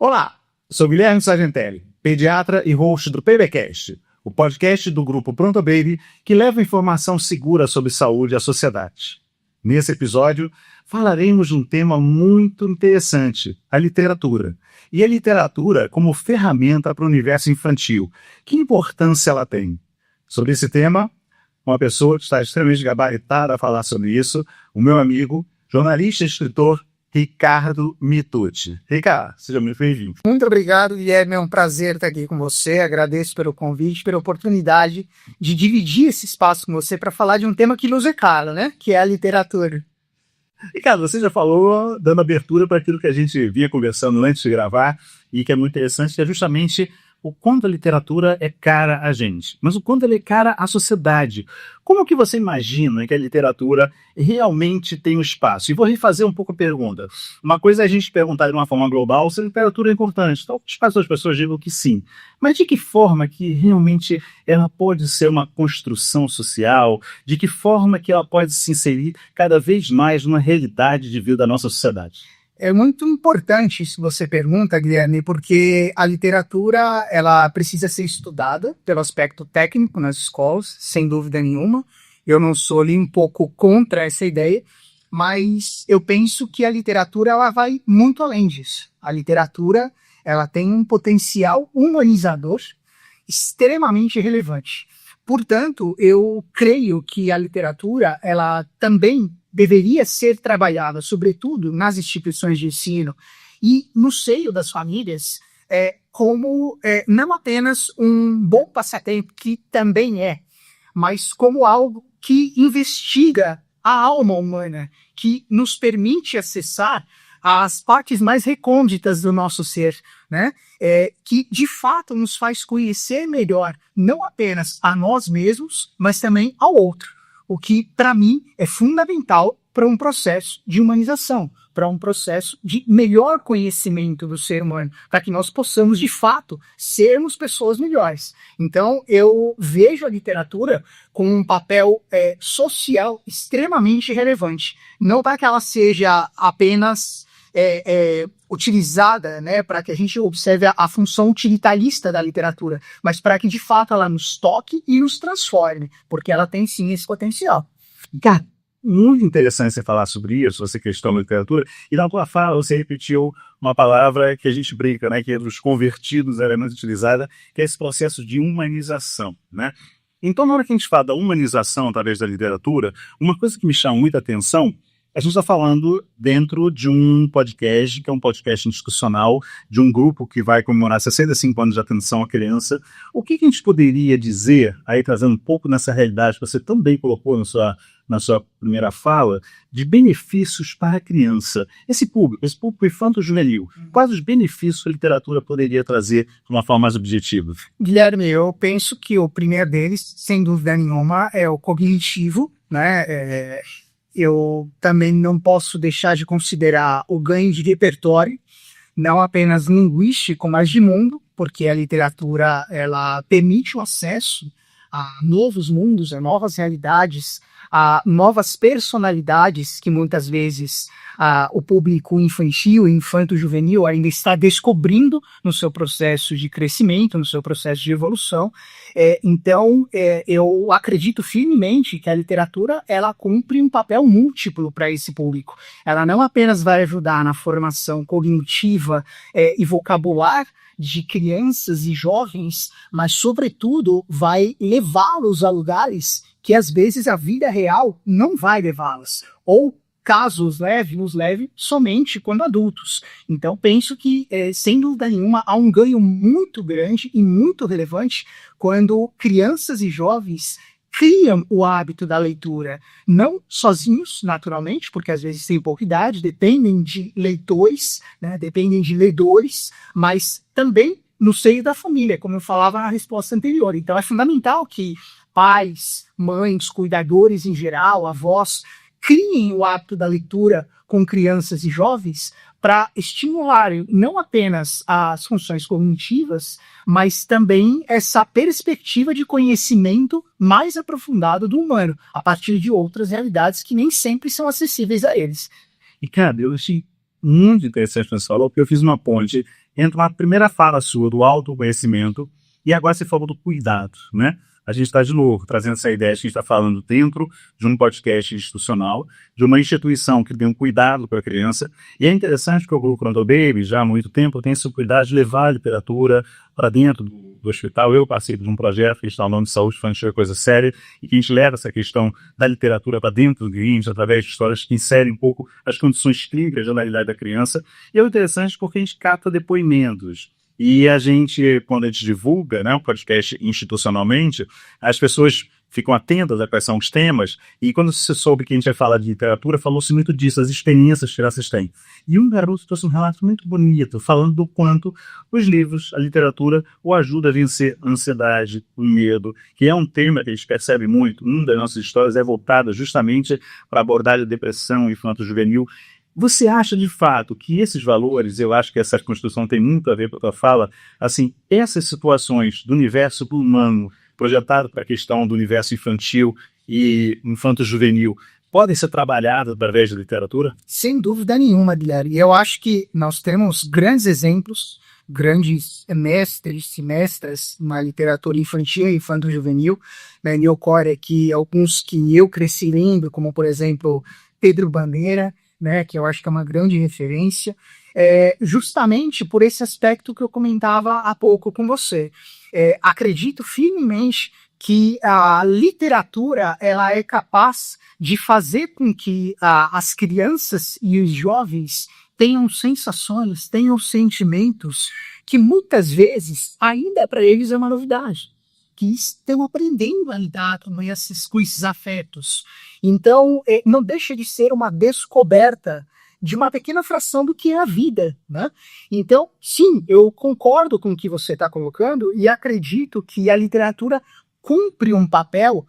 Olá, sou Guilherme Sargentelli, pediatra e host do PBcast, o podcast do grupo Pronto Baby que leva informação segura sobre saúde à sociedade. Nesse episódio, falaremos de um tema muito interessante, a literatura. E a literatura como ferramenta para o universo infantil. Que importância ela tem? Sobre esse tema, uma pessoa que está extremamente gabaritada a falar sobre isso, o meu amigo, jornalista e escritor, Ricardo Mitucci. Ricardo, seja muito bem-vindo. Muito obrigado, Guilherme. É um prazer estar aqui com você. Agradeço pelo convite, pela oportunidade de dividir esse espaço com você para falar de um tema que nos é caro, né? Que é a literatura. Ricardo, você já falou, dando abertura para aquilo que a gente vinha conversando antes de gravar e que é muito interessante, que é justamente o quanto a literatura é cara a gente, mas o quanto ela é cara à sociedade. Como que você imagina que a literatura realmente tem um espaço? E vou refazer um pouco a pergunta. Uma coisa é a gente perguntar de uma forma global se a literatura é importante. Então, quase as pessoas digam que sim. Mas de que forma que realmente ela pode ser uma construção social? De que forma que ela pode se inserir cada vez mais numa realidade de vida da nossa sociedade? É muito importante isso que você pergunta, Guilherme, porque a literatura ela precisa ser estudada pelo aspecto técnico nas escolas, sem dúvida nenhuma. Eu não sou ali um pouco contra essa ideia, mas eu penso que a literatura ela vai muito além disso. A literatura ela tem um potencial humanizador extremamente relevante. Portanto, eu creio que a literatura ela também deveria ser trabalhada, sobretudo nas instituições de ensino e no seio das famílias, como não apenas um bom passatempo, que também é, mas como algo que investiga a alma humana, que nos permite acessar as partes mais recônditas do nosso ser, né? Que de fato nos faz conhecer melhor, não apenas a nós mesmos, mas também ao outro. O que, para mim, é fundamental para um processo de humanização, para um processo de melhor conhecimento do ser humano, para que nós possamos, de fato, sermos pessoas melhores. Então, eu vejo a literatura com um papel social extremamente relevante. Não para que ela seja apenas utilizada, né, para que a gente observe a função utilitarista da literatura, mas para que de fato ela nos toque e nos transforme, porque ela tem sim esse potencial. Cara, muito interessante você falar sobre isso, essa questão da literatura, e na tua fala você repetiu uma palavra que a gente brinca, né, que é dos convertidos, ela é muito utilizada, que é esse processo de humanização, né? Então, na hora que a gente fala da humanização através da literatura, uma coisa que me chama muita atenção, a gente está falando dentro de um podcast, que é um podcast institucional, de um grupo que vai comemorar 65 anos de atenção à criança. O que a gente poderia dizer, aí trazendo um pouco nessa realidade que você também colocou na sua primeira fala, de benefícios para a criança? Esse público infanto-juvenil, quais os benefícios a literatura poderia trazer de uma forma mais objetiva? Guilherme, eu penso que o primeiro deles, sem dúvida nenhuma, é o cognitivo, né? Eu também não posso deixar de considerar o ganho de repertório, não apenas linguístico, mas de mundo, porque a literatura ela permite o acesso a novos mundos, a novas realidades, a novas personalidades que muitas vezes o público infantil e infanto-juvenil ainda está descobrindo no seu processo de crescimento, no seu processo de evolução. Então, eu acredito firmemente que a literatura ela cumpre um papel múltiplo para esse público. Ela não apenas vai ajudar na formação cognitiva e vocabular de crianças e jovens, mas, sobretudo, vai levá-los a lugares que, às vezes, a vida real não vai levá-los. Ou, caso nos leve somente quando adultos. Então, penso que, sem dúvida nenhuma, há um ganho muito grande e muito relevante quando crianças e jovens criam o hábito da leitura, não sozinhos, naturalmente, porque às vezes têm pouca idade, dependem de leitores, né, dependem de ledores, mas também no seio da família, como eu falava na resposta anterior. Então é fundamental que pais, mães, cuidadores em geral, avós, criem o hábito da leitura com crianças e jovens para estimular não apenas as funções cognitivas, mas também essa perspectiva de conhecimento mais aprofundado do humano, a partir de outras realidades que nem sempre são acessíveis a eles. E, cara, eu achei muito interessante nessa aula, porque eu fiz uma ponte entra uma primeira fala sua do autoconhecimento, e agora você falou do cuidado, né? A gente está, de novo, trazendo essa ideia que a gente está falando dentro de um podcast institucional, de uma instituição que tem um cuidado para a criança. E é interessante que o Grupo Cradle Baby, já há muito tempo, tem esse cuidado de levar a literatura para dentro do hospital. Eu passei por um projeto que está no nome de Saúde Infantil, Coisa Séria, e que a gente leva essa questão da literatura para dentro do GRIMS, através de histórias que inserem um pouco as condições clínicas da realidade da criança. E é interessante porque a gente capta depoimentos. E a gente, quando a gente divulga, né, o podcast institucionalmente, as pessoas ficam atentas a quais são os temas, e quando se soube que a gente ia falar de literatura, falou-se muito disso, as experiências que crianças têm. E um garoto trouxe um relato muito bonito, falando do quanto os livros, a literatura, o ajuda a vencer a ansiedade, o medo, que é um tema que a gente percebe muito. Uma das nossas histórias é voltada justamente para abordar a depressão infanto-juvenil. Você acha, de fato, que esses valores, eu acho que essa construção tem muito a ver com a tua fala, assim, essas situações do universo humano projetado para a questão do universo infantil e infanto-juvenil podem ser trabalhadas através da literatura? Sem dúvida nenhuma, Guilherme. Eu acho que nós temos grandes exemplos, grandes mestres e mestras na literatura infantil e infanto-juvenil. Me ocorre aqui alguns que eu cresci lendo, como, por exemplo, Pedro Bandeira, né, que eu acho que é uma grande referência, justamente por esse aspecto que eu comentava há pouco com você. Acredito firmemente que a literatura ela é capaz de fazer com que as crianças e os jovens tenham sensações, tenham sentimentos que muitas vezes ainda para eles é uma novidade, que estão aprendendo a lidar com esses afetos. Então, não deixa de ser uma descoberta de uma pequena fração do que é a vida, né? Então, sim, eu concordo com o que você está colocando e acredito que a literatura cumpre um papel,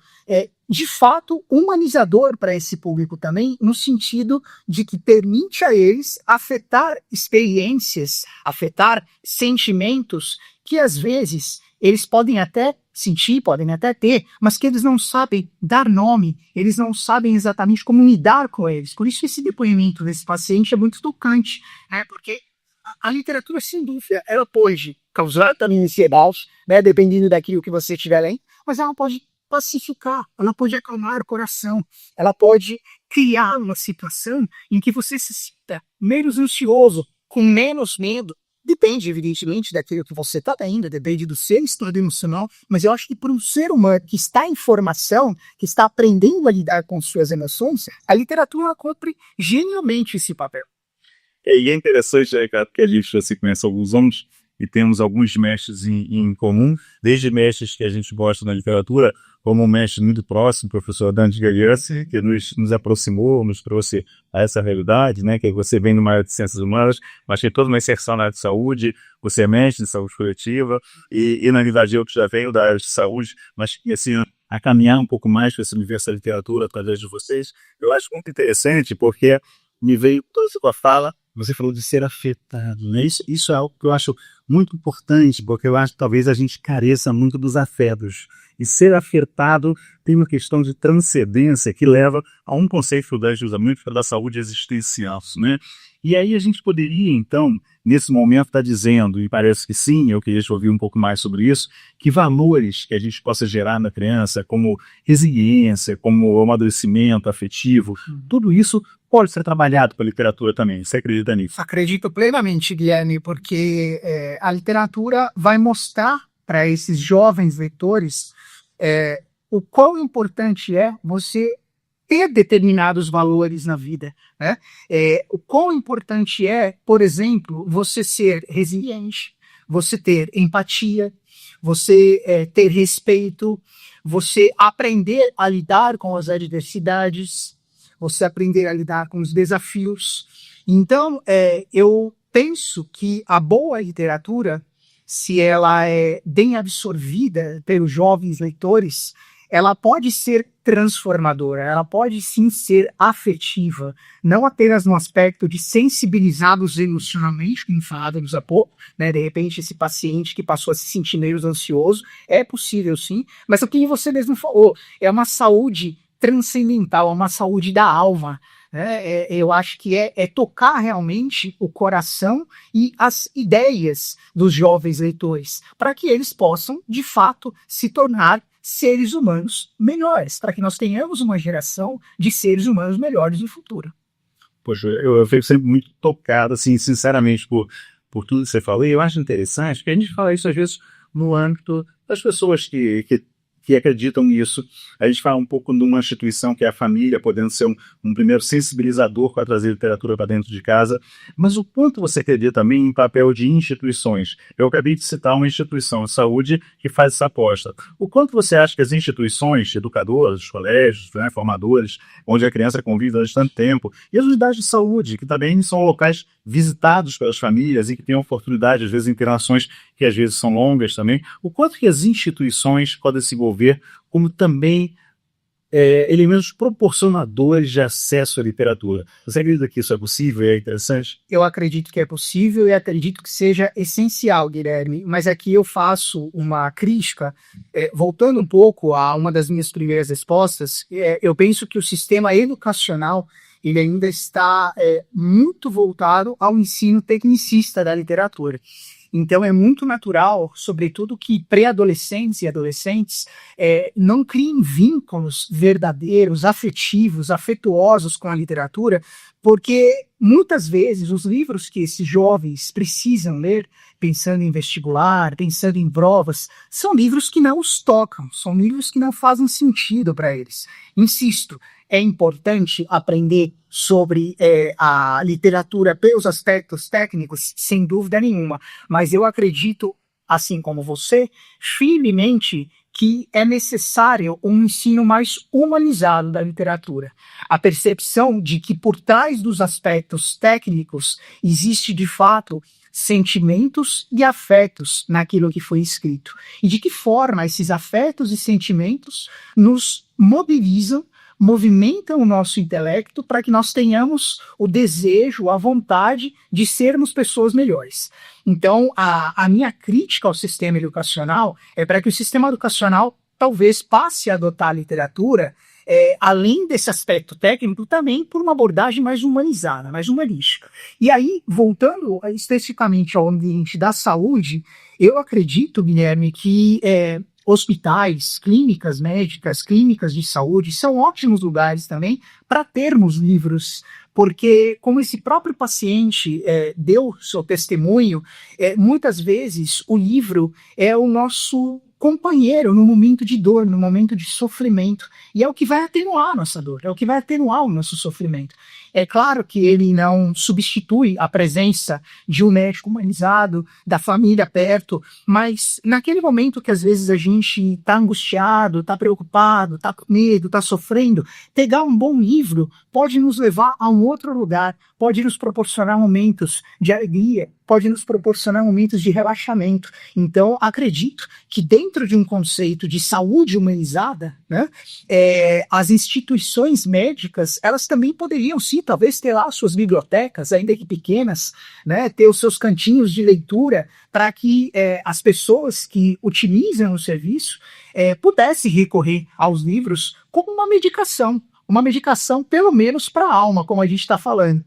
de fato, humanizador para esse público também, no sentido de que permite a eles afetar experiências, afetar sentimentos que, às vezes, eles podem até sentir, podem até ter, mas que eles não sabem dar nome, eles não sabem exatamente como lidar com eles. Por isso esse depoimento desse paciente é muito tocante, né? Porque a literatura, sem dúvida, ela pode causar também ansiedade, né? Dependendo daquilo que você estiver lendo, mas ela pode pacificar, ela pode acalmar o coração, ela pode criar uma situação em que você se sinta menos ansioso, com menos medo. Depende, evidentemente, daquilo que você está lendo, depende do seu estado emocional, mas eu acho que para um ser humano que está em formação, que está aprendendo a lidar com suas emoções, a literatura cumpre genialmente esse papel. E é interessante, né, cara, porque a gente assim, conhece alguns homens e temos alguns mestres em comum, desde mestres que a gente gosta na literatura, como um mestre muito próximo, o professor Dante Gagliardi, que nos aproximou, nos trouxe a essa realidade, né, que você vem numa área de ciências humanas, mas tem toda uma inserção na área de saúde, você é mestre de saúde coletiva, e na verdade eu que já venho da área de saúde, mas assim, a caminhar um pouco mais para esse universo da literatura através de vocês, eu acho muito interessante, porque me veio toda a sua fala, você falou de ser afetado, né? Isso é algo que eu acho muito importante, porque eu acho que talvez a gente careça muito dos afetos. E ser afetado tem uma questão de transcendência que leva a um conceito que o Dante usa muito, que é da saúde existencial, né? E aí a gente poderia, então, nesse momento, estar dizendo, e parece que sim, eu queria te ouvir um pouco mais sobre isso, que valores que a gente possa gerar na criança, como resiliência, como amadurecimento afetivo, tudo isso pode ser trabalhado pela literatura também. Você acredita nisso? Acredito plenamente, Guilherme, porque a literatura vai mostrar para esses jovens leitores o quão importante é você ter determinados valores na vida, né? O quão importante é, por exemplo, você ser resiliente, você ter empatia, você ter respeito, você aprender a lidar com as adversidades, você aprender a lidar com os desafios. Então, eu penso que a boa literatura, se ela é bem absorvida pelos jovens leitores, ela pode ser transformadora, ela pode sim ser afetiva, não apenas no aspecto de sensibilizá-los emocionalmente, como falávamos há pouco, né? De repente esse paciente que passou a se sentir meio ansioso, é possível sim, mas o que você mesmo falou, é uma saúde transcendental, uma saúde da alma, né? Eu acho que é tocar realmente o coração e as ideias dos jovens leitores, para que eles possam, de fato, se tornar seres humanos melhores, para que nós tenhamos uma geração de seres humanos melhores no futuro. Poxa, eu fico sempre muito tocado, assim, sinceramente, por tudo que você falou. E eu acho interessante que a gente fala isso, às vezes, no âmbito das pessoas que acreditam nisso. A gente fala um pouco de uma instituição que é a família, podendo ser um primeiro sensibilizador para trazer literatura para dentro de casa. Mas o quanto você acredita também em papel de instituições? Eu acabei de citar uma instituição de saúde que faz essa aposta. O quanto você acha que as instituições educadoras, colégios, né, formadores, onde a criança convive durante tanto tempo, e as unidades de saúde, que também são locais visitados pelas famílias e que têm oportunidade, às vezes, internações que às vezes são longas também, o quanto que as instituições podem se envolver como também elementos proporcionadores de acesso à literatura. Você acredita que isso é possível e é interessante? Eu acredito que é possível e acredito que seja essencial, Guilherme, mas aqui eu faço uma crítica, voltando um pouco a uma das minhas primeiras respostas, eu penso que o sistema educacional ele ainda está muito voltado ao ensino tecnicista da literatura. Então é muito natural, sobretudo, que pré-adolescentes e adolescentes não criem vínculos verdadeiros, afetivos, afetuosos com a literatura, porque muitas vezes os livros que esses jovens precisam ler, pensando em vestibular, pensando em provas, são livros que não os tocam, são livros que não fazem sentido para eles. Insisto, é importante aprender sobre a literatura pelos aspectos técnicos, sem dúvida nenhuma, mas eu acredito, assim como você, firmemente que é necessário um ensino mais humanizado da literatura. A percepção de que por trás dos aspectos técnicos existe, de fato, sentimentos e afetos naquilo que foi escrito. E de que forma esses afetos e sentimentos nos mobilizam, movimentam o nosso intelecto para que nós tenhamos o desejo, a vontade de sermos pessoas melhores. Então, a minha crítica ao sistema educacional é para que o sistema educacional talvez passe a adotar a literatura, além desse aspecto técnico, também por uma abordagem mais humanizada, mais humanística. E aí, voltando especificamente ao ambiente da saúde, eu acredito, Guilherme, que hospitais, clínicas médicas, clínicas de saúde são ótimos lugares também para termos livros, porque como esse próprio paciente deu seu testemunho, muitas vezes o livro é o nosso companheiro no momento de dor, no momento de sofrimento, e é o que vai atenuar a nossa dor, é o que vai atenuar o nosso sofrimento. É claro que ele não substitui a presença de um médico humanizado, da família perto, mas naquele momento que às vezes a gente está angustiado, está preocupado, está com medo, está sofrendo, pegar um bom livro pode nos levar a um outro lugar, pode nos proporcionar momentos de alegria, pode nos proporcionar momentos de relaxamento. Então, acredito que dentro de um conceito de saúde humanizada, né, as instituições médicas, elas também poderiam, sim, talvez ter lá suas bibliotecas, ainda que pequenas, né, ter os seus cantinhos de leitura para que as pessoas que utilizam o serviço pudessem recorrer aos livros como uma medicação pelo menos para a alma, como a gente está falando.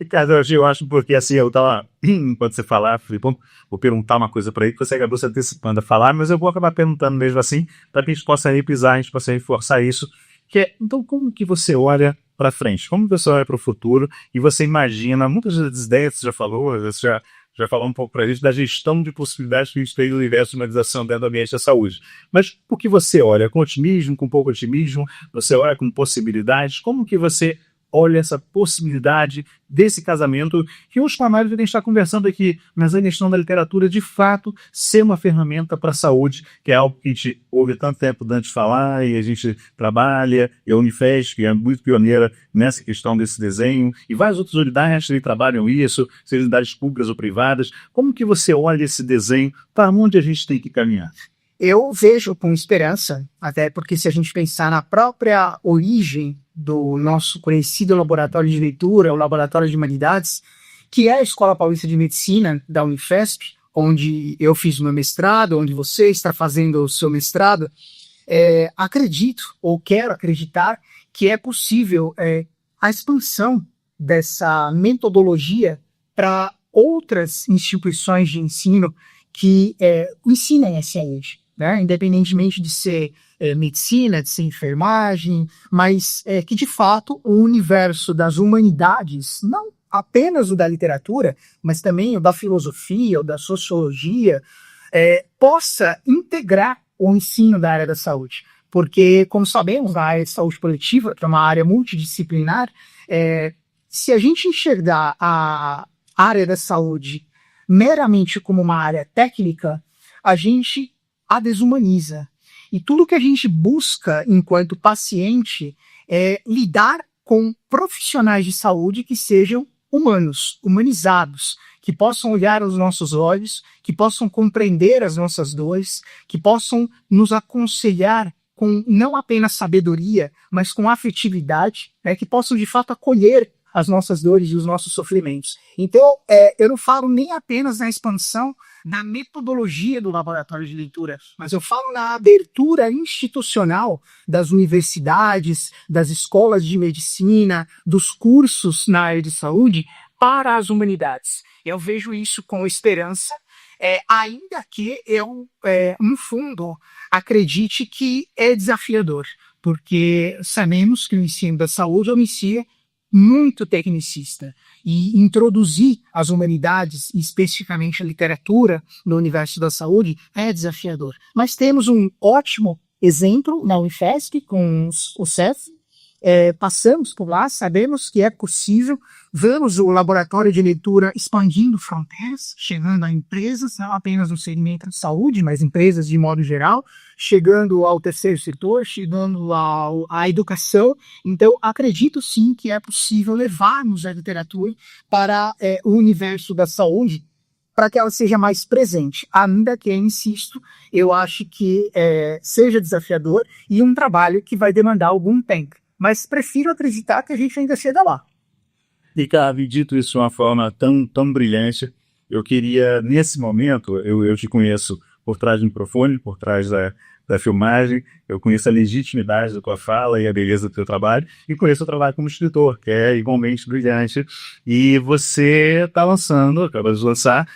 Ricardo, eu acho porque assim, eu tava, enquanto você falar, falei, bom, vou perguntar uma coisa para ele, que você acabou se antecipando a falar, mas eu vou acabar perguntando mesmo assim, para que a gente possa reprisar, a gente possa reforçar isso, que é, então como que você olha para frente? Como você olha para o futuro e você imagina, muitas das ideias que você já falou, você já falou um pouco para a gente da gestão de possibilidades que a gente tem no universo de humanização dentro do ambiente da saúde. Mas por que você olha com otimismo, com pouco otimismo, você olha com possibilidades, como que você olha essa possibilidade desse casamento que hoje com a Mário a gente está conversando aqui, mas a questão da literatura de fato ser uma ferramenta para a saúde, que é algo que a gente ouve tanto tempo antes de falar e a gente trabalha, e a Unifesp, que é muito pioneira nessa questão desse desenho, e várias outras unidades que trabalham isso, sejam unidades públicas ou privadas. Como que você olha esse desenho, para onde a gente tem que caminhar? Eu vejo com esperança, até porque se a gente pensar na própria origem do nosso conhecido laboratório de leitura, o Laboratório de Humanidades, que é a Escola Paulista de Medicina da Unifesp, onde eu fiz o meu mestrado, onde você está fazendo o seu mestrado, acredito, ou quero acreditar, que é possível a expansão dessa metodologia para outras instituições de ensino que ensinem a saúde, né? Independentemente de ser medicina, de ser enfermagem, mas que de fato o universo das humanidades, não apenas o da literatura, mas também o da filosofia, o da sociologia, possa integrar o ensino da área da saúde. Porque, como sabemos, a área de saúde coletiva, que é uma área multidisciplinar, se a gente enxergar a área da saúde meramente como uma área técnica, a gente a desumaniza. E tudo que a gente busca enquanto paciente é lidar com profissionais de saúde que sejam humanos, humanizados, que possam olhar aos nossos olhos, que possam compreender as nossas dores, que possam nos aconselhar com não apenas sabedoria, mas com afetividade, que possam de fato acolher as nossas dores e os nossos sofrimentos. Então, eu não falo nem apenas na expansão da metodologia do laboratório de leitura, mas eu falo na abertura institucional das universidades, das escolas de medicina, dos cursos na área de saúde para as humanidades. Eu vejo isso com esperança, ainda que eu, no fundo, acredite que é desafiador, porque sabemos que o ensino da saúde é um ensino muito tecnicista, e introduzir as humanidades, e especificamente a literatura, no universo da saúde é desafiador. Mas temos um ótimo exemplo na Unifesp com o CEF, passamos por lá, sabemos que é possível, vemos o laboratório de leitura expandindo fronteiras, chegando a empresas, não apenas no segmento de saúde, mas empresas de modo geral, chegando ao terceiro setor, chegando à educação. Então, acredito sim que é possível levarmos a literatura para o universo da saúde, para que ela seja mais presente, ainda que, insisto, eu acho que seja desafiador e um trabalho que vai demandar algum tempo. Mas prefiro acreditar que a gente ainda chega lá. Ricardo, dito isso de uma forma tão brilhante, eu queria, nesse momento, eu te conheço por trás do microfone, por trás da filmagem, eu conheço a legitimidade da tua fala e a beleza do teu trabalho, e conheço o trabalho como escritor, que é igualmente brilhante, e você acaba de lançar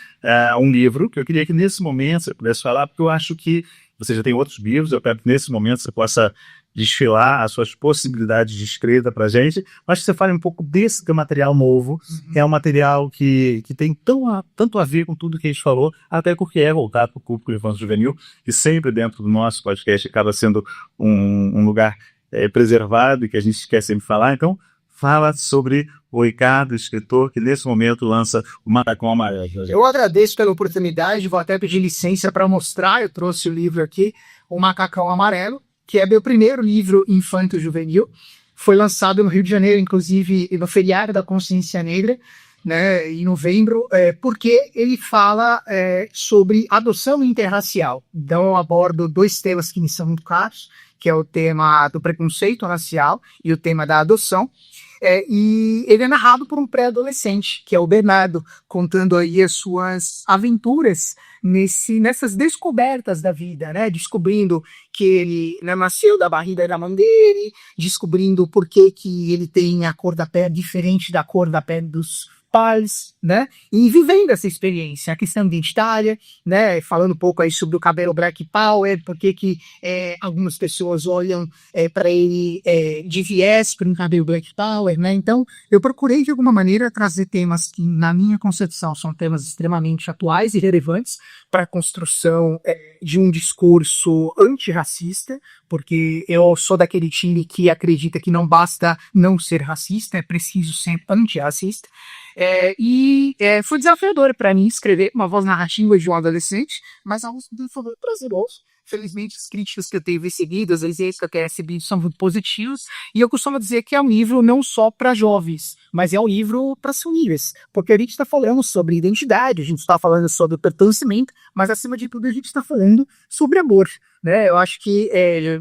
um livro, que eu queria que nesse momento você pudesse falar, porque eu acho que você já tem outros livros, eu quero que nesse momento você possa desfilar as suas possibilidades de escrita para a gente, mas que você fale um pouco desse material novo, que é um material que tem tanto a ver com tudo que a gente falou, até porque é voltado para o público infanto-juvenil, que sempre dentro do nosso podcast acaba sendo um lugar preservado e que a gente quer sempre falar. Então, fala sobre o Ricardo, escritor, que nesse momento lança o Macacão Amarelo. Eu agradeço pela oportunidade, vou até pedir licença para mostrar, eu trouxe o livro aqui, o Macacão Amarelo, que é meu primeiro livro infanto-juvenil. Foi lançado no Rio de Janeiro, inclusive no feriado da Consciência Negra, né, em novembro, porque ele fala sobre adoção interracial. Então eu abordo dois temas que me são muito caros, que é o tema do preconceito racial e o tema da adoção. E ele é narrado por um pré-adolescente, que é o Bernardo, contando aí as suas aventuras nessas descobertas da vida, né? Descobrindo que ele nasceu da barriga da mãe dele, descobrindo por que ele tem a cor da pele diferente da cor da pele dos pais, né? E vivendo essa experiência, a questão identitária, né? Falando um pouco aí sobre o cabelo Black Power, porque que algumas pessoas olham para ele de viés para um cabelo Black Power, né? Então, eu procurei de alguma maneira trazer temas que, na minha concepção, são temas extremamente atuais e relevantes para a construção de um discurso antirracista, porque eu sou daquele time que acredita que não basta não ser racista, é preciso ser antirracista. Foi desafiador para mim escrever uma voz narrativa de um adolescente, mas ao mesmo tempo foi prazeroso. Felizmente, as críticas que eu tenho recebido, as vezes que eu tenho recebido, são muito positivas. E eu costumo dizer que é um livro não só para jovens, mas é um livro para as famílias. Porque a gente está falando sobre identidade, a gente está falando sobre pertencimento, mas acima de tudo a gente está falando sobre amor. Né? Eu acho que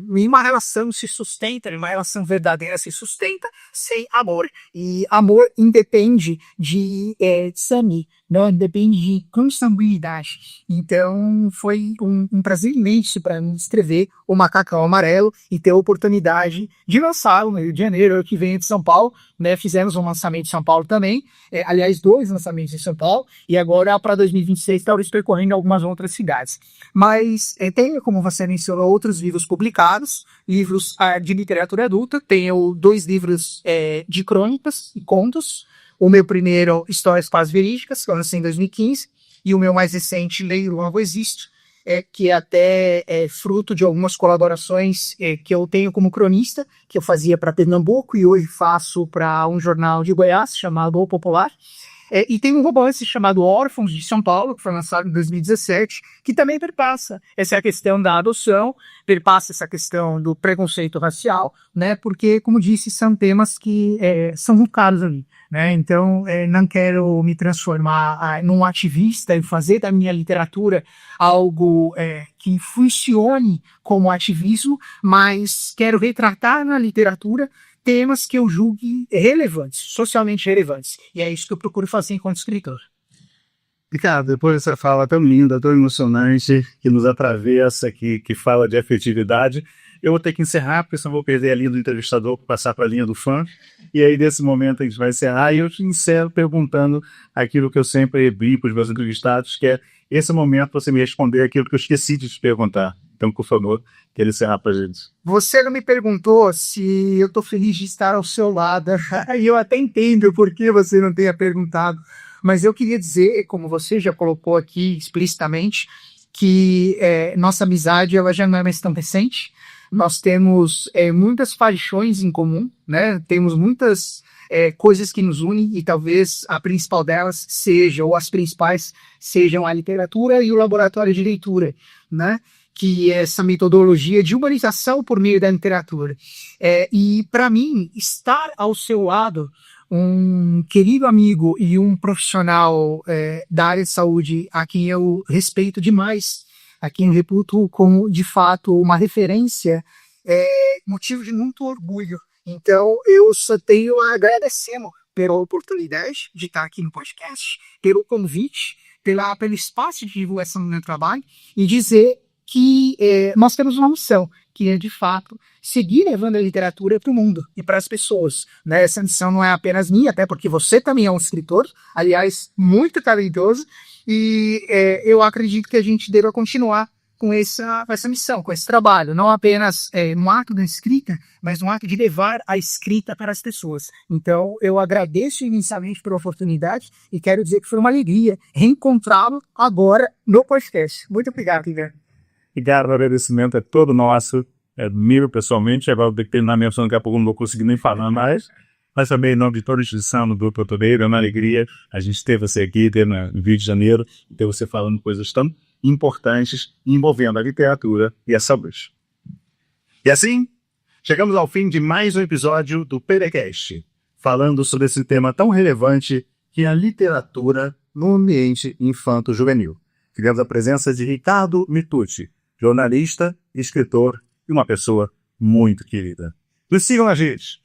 uma relação se sustenta, uma relação verdadeira se sustenta sem amor. E amor independe de sangue, não depende de consanguinidade. Então foi um prazer imenso para mim escrever o Macacão Amarelo e ter a oportunidade de lançá-lo no Rio de Janeiro, que vem de São Paulo, né? Fizemos um lançamento em São Paulo também, aliás, 2 lançamentos em São Paulo, e agora para 2026 talvez percorrendo algumas outras cidades. Mas tenho, como você mencionou, outros livros publicados, livros de literatura adulta. Tenho 2 livros de crônicas e contos. O meu primeiro, Histórias Quase Verídicas, que eu lancei em 2015, e o meu mais recente, Leio Logo Existo, que é até fruto de algumas colaborações que eu tenho como cronista, que eu fazia para Pernambuco e hoje faço para um jornal de Goiás chamado O Popular. E tem um romance chamado Órfãos, de São Paulo, que foi lançado em 2017, que também perpassa essa questão da adoção, perpassa essa questão do preconceito racial, né? Porque, como disse, são temas que são muito caros ali, né? Então, não quero me transformar num ativista e fazer da minha literatura algo que funcione como ativismo, mas quero retratar na literatura temas que eu julgue relevantes, socialmente relevantes. E é isso que eu procuro fazer enquanto escritor. Ricardo, depois dessa fala tão linda, tão emocionante, que nos atravessa, que fala de afetividade, eu vou ter que encerrar, porque senão vou perder a linha do entrevistador para passar para a linha do fã. E aí, nesse momento, a gente vai encerrar. E eu te encerro perguntando aquilo que eu sempre abri para os meus entrevistados, que é esse momento você me responder aquilo que eu esqueci de te perguntar. Então, por favor, quero encerrar para a gente. Você não me perguntou se eu estou feliz de estar ao seu lado. E eu até entendo por que você não tenha perguntado. Mas eu queria dizer, como você já colocou aqui explicitamente, que nossa amizade ela já não é mais tão recente. Nós temos muitas paixões em comum, né? Temos muitas coisas que nos unem e talvez a principal delas seja, ou as principais sejam a literatura e o laboratório de leitura, né? Que é essa metodologia de humanização por meio da literatura. E, para mim, estar ao seu lado, um querido amigo e um profissional da área de saúde a quem eu respeito demais, a quem eu reputo como, de fato, uma referência, motivo de muito orgulho. Então, eu só tenho a agradecer pela oportunidade de estar aqui no podcast, pelo convite, pelo espaço de divulgação do meu trabalho, e dizer que nós temos uma missão, que é, de fato, seguir levando a literatura para o mundo e para as pessoas, né? Essa missão não é apenas minha, até porque você também é um escritor, aliás, muito talentoso, e eu acredito que a gente deva continuar com essa missão, com esse trabalho, não apenas no ato da escrita, mas no ato de levar a escrita para as pessoas. Então, eu agradeço imensamente pela oportunidade e quero dizer que foi uma alegria reencontrá-lo agora no podcast. Muito obrigado, Guilherme. Ricardo, o agradecimento é todo nosso, é meu pessoalmente, agora vou ter que terminar minha opção, daqui a pouco não vou conseguir nem falar mais, mas também em nome de toda a instituição, do Grupo Toledo, é uma alegria a gente ter você aqui, ter no Rio de Janeiro, ter você falando coisas tão importantes envolvendo a literatura e a saúde. E assim, chegamos ao fim de mais um episódio do PDCast, falando sobre esse tema tão relevante que é a literatura no ambiente infanto-juvenil. Tivemos a presença de Ricardo Mitucci, jornalista, escritor e uma pessoa muito querida. Nos sigam nas redes,